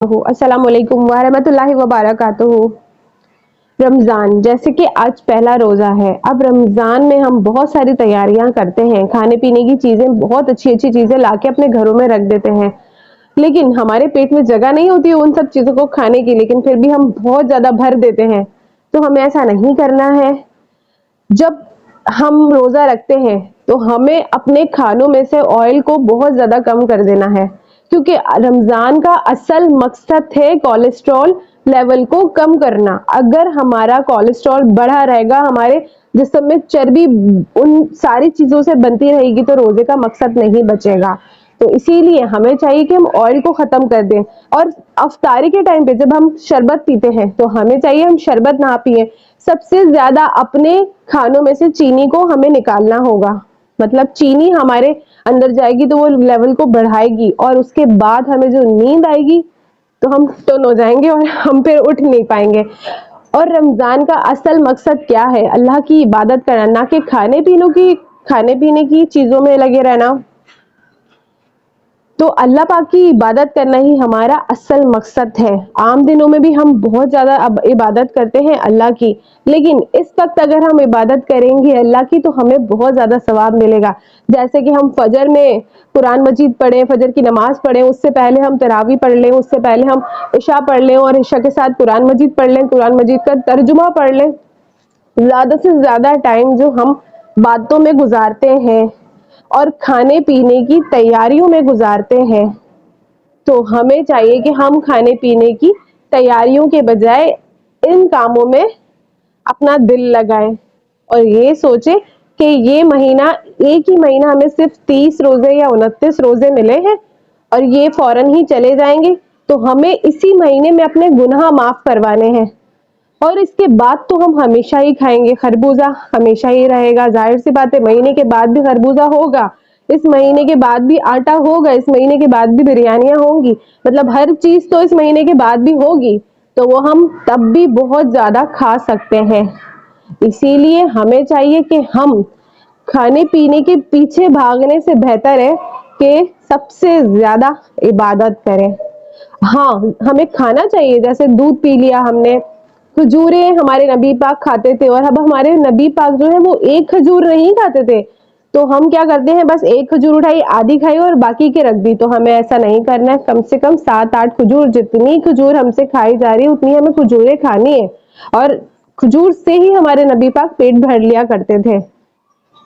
अस्सलाम वालेकुम वरहमतुल्लाहि वबरकातुहू। रमज़ान जैसे कि आज पहला रोज़ा है। अब रमज़ान में हम बहुत सारी तैयारियां करते हैं, खाने पीने की चीज़ें बहुत अच्छी अच्छी चीज़ें लाके अपने घरों में रख देते हैं, लेकिन हमारे पेट में जगह नहीं होती है उन सब चीज़ों को खाने की, लेकिन फिर भी हम बहुत ज़्यादा भर देते हैं। तो हमें ऐसा नहीं करना है। जब हम रोज़ा रखते हैं तो हमें अपने खानों में से ऑयल को बहुत ज़्यादा कम कर देना है, क्योंकि रमज़ान का असल मकसद है कोलेस्ट्रॉल लेवल को कम करना। अगर हमारा कोलेस्ट्रॉल बढ़ा रहेगा, हमारे जिस्म में चर्बी उन सारी चीज़ों से बनती रहेगी, तो रोज़े का मकसद नहीं बचेगा। तो इसीलिए हमें चाहिए कि हम ऑयल को ख़त्म कर दें। और अफ्तारी के टाइम पे जब हम शरबत पीते हैं तो हमें चाहिए हम शरबत ना पिए। सबसे ज़्यादा अपने खानों में से चीनी को हमें निकालना होगा, मतलब चीनी हमारे अंदर जाएगी तो वो लेवल को बढ़ाएगी, और उसके बाद हमें जो नींद आएगी तो हम टन हो जाएंगे और हम फिर उठ नहीं पाएंगे। और रमज़ान का असल मकसद क्या है? अल्लाह की इबादत करना, ना कि खाने पीने की चीज़ों में लगे रहना। तो अल्लाह पाक की इबादत करना ही हमारा असल मकसद है। आम दिनों में भी हम बहुत ज़्यादा अब इबादत करते हैं अल्लाह की, लेकिन इस वक्त अगर हम इबादत करेंगे अल्लाह की तो हमें बहुत ज़्यादा सवाब मिलेगा। जैसे कि हम फजर में कुरान मजीद पढ़ें, फजर की नमाज पढ़ें, उससे पहले हम तरावी पढ़ लें, उससे पहले हम इशा पढ़ लें और इशा के साथ कुरान मजीद पढ़ लें, कुरान मजीद का तर्जुमा पढ़ लें। ज़्यादा से ज़्यादा टाइम जो हम बातों में गुजारते हैं और खाने पीने की तैयारियों में गुजारते हैं, तो हमें चाहिए कि हम खाने पीने की तैयारियों के बजाय इन कामों में अपना दिल लगाएं और ये सोचें कि ये महीना, एक ही महीना हमें सिर्फ 30 रोजे या 29 रोजे मिले हैं और ये फौरन ही चले जाएंगे, तो हमें इसी महीने में अपने गुनाह माफ करवाने हैं। और इसके बाद तो हम हमेशा ही खाएंगे, खरबूजा हमेशा ही रहेगा। जाहिर सी बात है, महीने के बाद भी खरबूजा होगा, इस महीने के बाद भी आटा होगा, इस महीने के बाद भी बिरयानियां होंगी, मतलब हर चीज तो इस महीने के बाद भी होगी, तो वो हम तब भी बहुत ज्यादा खा सकते हैं। इसीलिए हमें चाहिए कि हम खाने पीने के पीछे भागने से बेहतर है कि सबसे ज्यादा इबादत करें। हाँ, हमें खाना चाहिए, जैसे दूध पी लिया हमने, खजूरें हमारे नबी पाक खाते थे, और अब हमारे नबी पाक जो है वो एक खजूर नहीं खाते थे, तो हम क्या करते हैं, बस एक खजूर उठाई, आधी खाई और बाकी के रख दी। तो हमें ऐसा नहीं करना है, कम से कम 7-8 खजूर, जितनी खजूर हमसे खाई जा रही है उतनी हमें खजूरें खानी है। और खजूर से ही हमारे नबी पाक पेट भर लिया करते थे,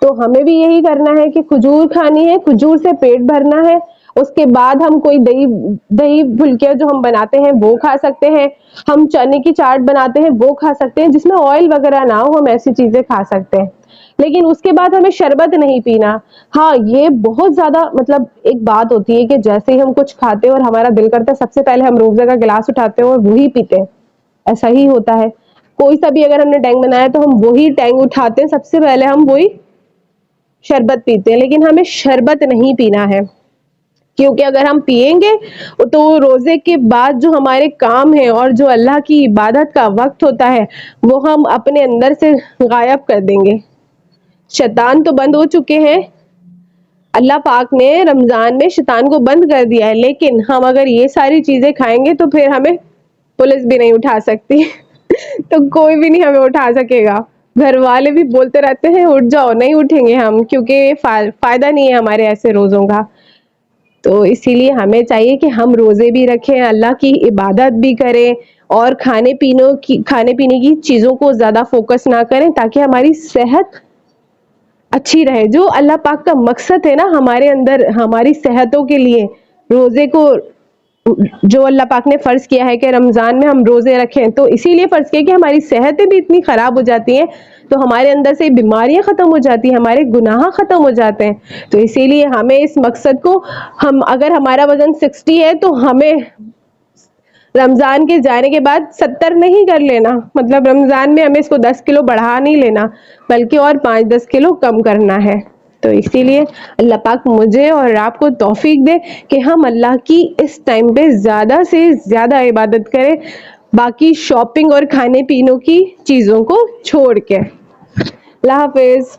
तो हमें भी यही करना है कि खजूर खानी है, खजूर से पेट भरना है। उसके बाद हम कोई दही दही फुल्कियां जो हम बनाते हैं वो खा सकते हैं, हम चने की चाट बनाते हैं वो खा सकते हैं, जिसमें ऑयल वगैरह ना हो, हम ऐसी चीजें खा सकते हैं। लेकिन उसके बाद हमें शरबत नहीं पीना। हाँ, ये बहुत ज्यादा, मतलब एक बात होती है कि जैसे ही हम कुछ खाते हैं और हमारा दिल करता है, सबसे पहले हम रोजे का गिलास उठाते हैं और वही पीते हैं, ऐसा ही होता है। कोई सा भी अगर हमने टैंक बनाया तो हम वही टैंक उठाते हैं, सबसे पहले हम वही शरबत पीते हैं। लेकिन हमें शरबत नहीं पीना है, क्योंकि अगर हम पिएंगे तो रोजे के बाद जो हमारे काम है और जो अल्लाह की इबादत का वक्त होता है वो हम अपने अंदर से गायब कर देंगे। शैतान तो बंद हो चुके हैं, अल्लाह पाक ने रमजान में शैतान को बंद कर दिया है, लेकिन हम अगर ये सारी चीजें खाएंगे तो फिर हमें पुलिस भी नहीं उठा सकती तो कोई भी नहीं हमें उठा सकेगा। घर वाले भी बोलते रहते हैं उठ जाओ, नहीं उठेंगे हम, क्योंकि फायदा नहीं है हमारे ऐसे रोजों का। तो इसीलिए हमें चाहिए कि हम रोजे भी रखें, अल्लाह की इबादत भी करें और खाने पीने की चीजों को ज्यादा फोकस ना करें, ताकि हमारी सेहत अच्छी रहे। जो अल्लाह पाक का मकसद है ना हमारे अंदर, हमारी सेहतों के लिए रोजे को, जो अल्लाह पाक ने फर्ज किया है कि रमजान में हम रोजे रखें, तो इसीलिए फर्ज किया कि हमारी सेहतें भी इतनी खराब हो जाती हैं, तो हमारे अंदर से बीमारियां खत्म हो जाती हैं, हमारे गुनाह खत्म हो जाते हैं। तो इसीलिए हमें इस मकसद को, हम अगर हमारा वजन 60 है तो हमें रमजान के जाने के बाद 70 नहीं कर लेना, मतलब रमजान में हमें इसको 10 किलो बढ़ा नहीं लेना, बल्कि और 5-10 किलो कम करना है। तो इसीलिए अल्लाह पाक मुझे और आपको तौफीक दे कि हम अल्लाह की इस टाइम पे ज़्यादा से ज़्यादा इबादत करें, बाकी शॉपिंग और खाने पीने की चीज़ों को छोड़ के। अल्लाह हाफिज़।